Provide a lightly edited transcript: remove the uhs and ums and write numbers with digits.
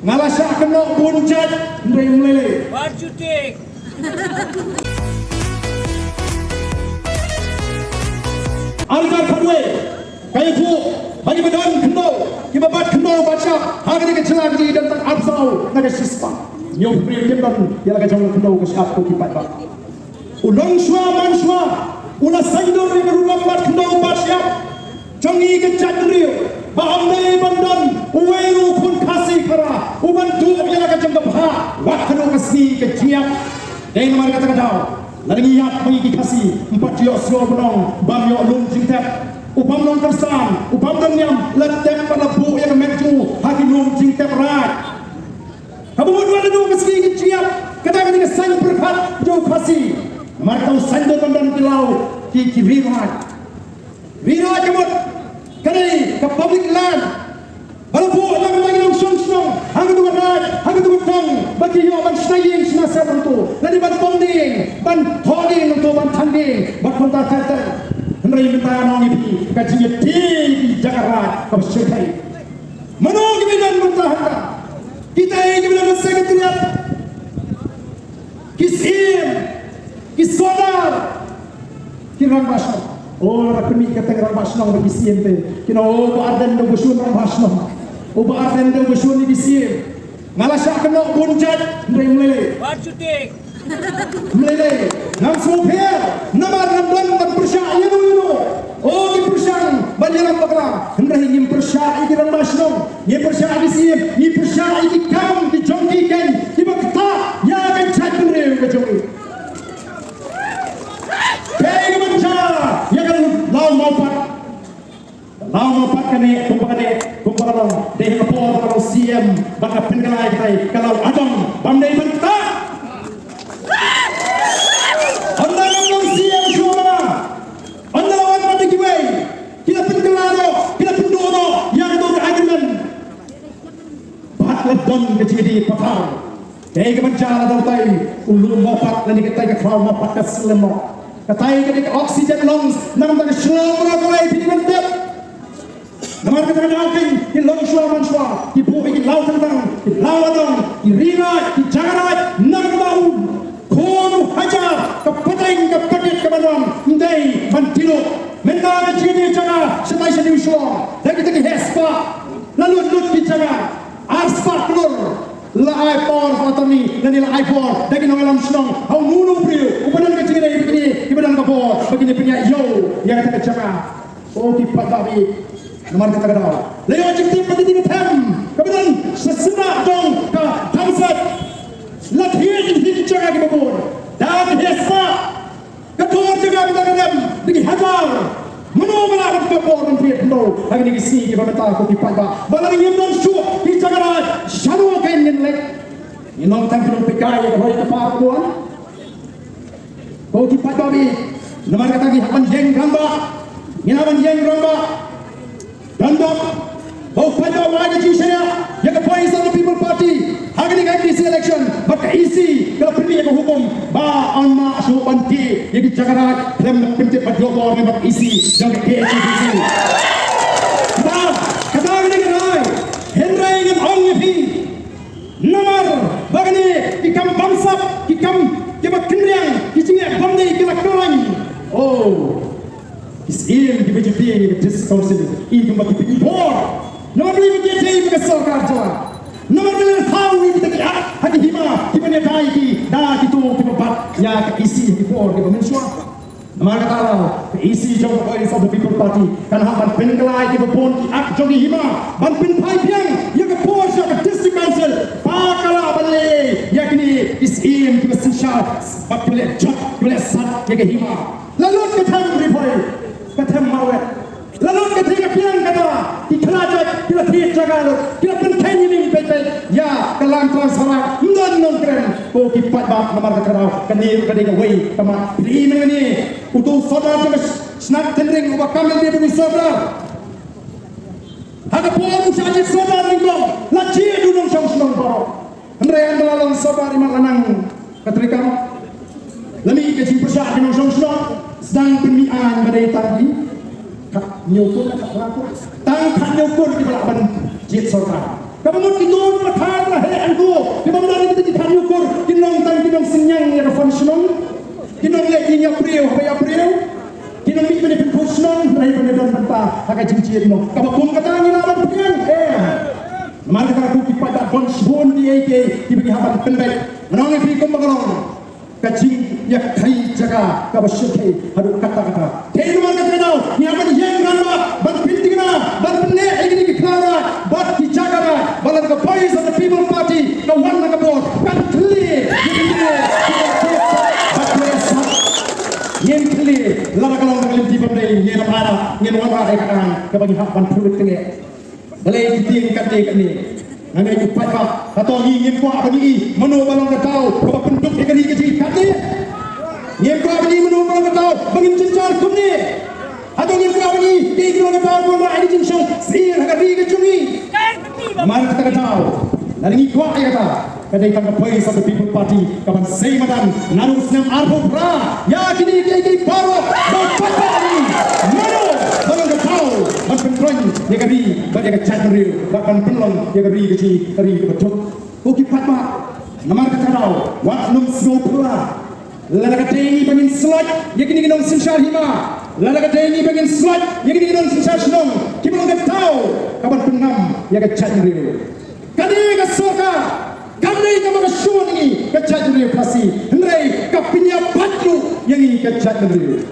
ngalasya kena bunjat ndai melele. What you think? Algar kadwe kaya fu bagi badan kendo kibabat kendo baca hari ke celagi dan tak absau naga sispa nyo beri kemban ya laga jong kendo ke siap ko kipat ba ulong shwa man shwa una saidor ni berulang bat kendo bat siap jongi ke chandrio bahamne bandan uweiru kun kasih kara uban tu ya laga jong ba wat kendo kasni ke jiap deng mar kata kata lagi yap bagi kasih empat yo sro benong bam yo lung jingtep upam long tersan upam dan nyam letem pada bu yang meju haki lung jingtep rat kamu dua dua meski keciap kata kata sang berkat jo kasih markau sando bandan pilau ki virat virat kemut kali ke public land kalau bu yang lagi long song hang tu rat hang tu tong bagi yo ban staying senasa bantu lagi ban bonding ban holding untuk ban tanding ban kontak kata henry minta nong ipi kajinya di Jakarta kau sekai menong kemudian mentah kita ini kemudian sekretariat kisim kisodar kirang basah oh rakmi kata kirang basah nong kisim te kino oh badan do busun nong basah oh badan do busun di kisim ngalasya kena bunjat henry melele. What you think? Melele nam sopir namar namdan dan persya yunu oh di persang banyalam bakra hendrahi ngim persya iki ran masno ngim persya di sim ngim persya iki kam di jongki ken di bakta ya kan chat benre ke jongki pei mancha ya kan law mau pat kane kumpakane deh kapor kalau sim baka pengalai kai kalau adong bamdai banta don kecili pakar dai ke bencana dautai ulun mopat dan diketai ke kau mopat ke selemo ketai ke oksigen lungs nam tak slow mulai pindah namar kita dalkin di long shwa man shwa di bu di laut tentang di lawadong di rina di jagat nam bau kono hajar ke peteng ke pedit ke bandung ndai mantilo menda kecili jaga setai sedi shwa dan kita ke hespa lalu lut di jaga Arspat telur laai por fatani dan laai por dagi nongalam senong hau nunu priu upadan kecil ini begini ibadan kapor begini punya yo yang kata kecaka oh kipat babi nomor kata kata leo cikti pati tem kemudian sesena dong ke tamsat latihan ini jaga kebun dan hespa kedua jaga kita kadam dagi hajar menunggu kapor dan priet no lagi ni kisi kita minta aku kipat ba balari yemdan shu di Jakarta shadow kain lek inong tang kilo pekai hoi ke pakuan kau kipat babi nomor kata ki hapan jeng ramba nginaban jeng ramba dandok bau pada wajah cisaya ya ke poin of the people party hari ni kan DC election baka isi kalau pilih yang hukum ba anma subanti ya di Jakarta dalam pintu padlogor ni baka isi dan KCDC kata ni kan Henry ngam ong yepi nomor bagani ikam bamsap ikam kebat kenriang kicingnya bamde kila kawan oh isim di BJP ni dis council ini kembali pergi bor nomor beli BJP ke sarkar jalan nomor beli tahu ini kita hati hima kita ni dai ki dah gitu kita bat ya ke isi di bor kita mensua nomor kata ke isi jong voice of the people party kan haban pengelai kita pun ak jogi hima ban pin pai piang ya ke bor ya ke district council pakala bale yakni isim kita sisha bak boleh jok boleh sat ya ke hima lalu kita report kata mawet lalu ketika piang kata dikelajak kita tiap jaga kita penting ini bete ya kelang transferat non keren ko kipat bak nomor kata kenir ketika way kama ini ini untuk saudara juga snack tendering ubah kamel dia punya saudara ada pohon sajid saudara ringgong laci dunung song senong baro hendrayan belalong saudara makanang ketika lami kecil persyak dunung song senong sedang pemian badai tadi nyukur tak berapa tang kan nyukur di belaban jit sorka kamu itu berkata akan cincin no kapapun kata ni nama bukan mari kita kuki pada bonshon di AK dibagi haban pendek menangi fikum mengalong kacing ya kai jaga kabasyukai hadu kata-kata tenu mari kita tahu ni aman yang ranma ban pintingna ban penne igni kiklara bat kijagara balan ka voice of the people party ka wan ka bor kan clear yen clear lama kalau ngalim di bande yen para yen wana ai kadang ka bagi hak ban pulut tenge balai kiting kate kani ngai ku pada atau yen ko abani mano balong ka tau ka penduk ikani kaji kate yen ko abani mano balong ka tau bangin cincar kumni atau yen ko abani ke kilo ka tau ko ai jinsong sir hagari ka cumi man kata tau nari ko ai kata kadai tangga voice of the people party kapan sei madan narus nam arbo pra ya kini ke paro bapatani mano balong ka tau man penron ye kari ba ye ka chandri ba kan penlong ye kari ke ci kari ke betuk uki patma namar ka tau wa num sno pra lala ka tei bangin slot ye kini ginom sinshar hima lala ka tei bangin slot ye kini ginom sinshar shnong kibalong ka tau kapan penam ye ka chandri kani ka soka kami kama shuni kacadri pasi hendrai kapinya patlu yang ini kacadri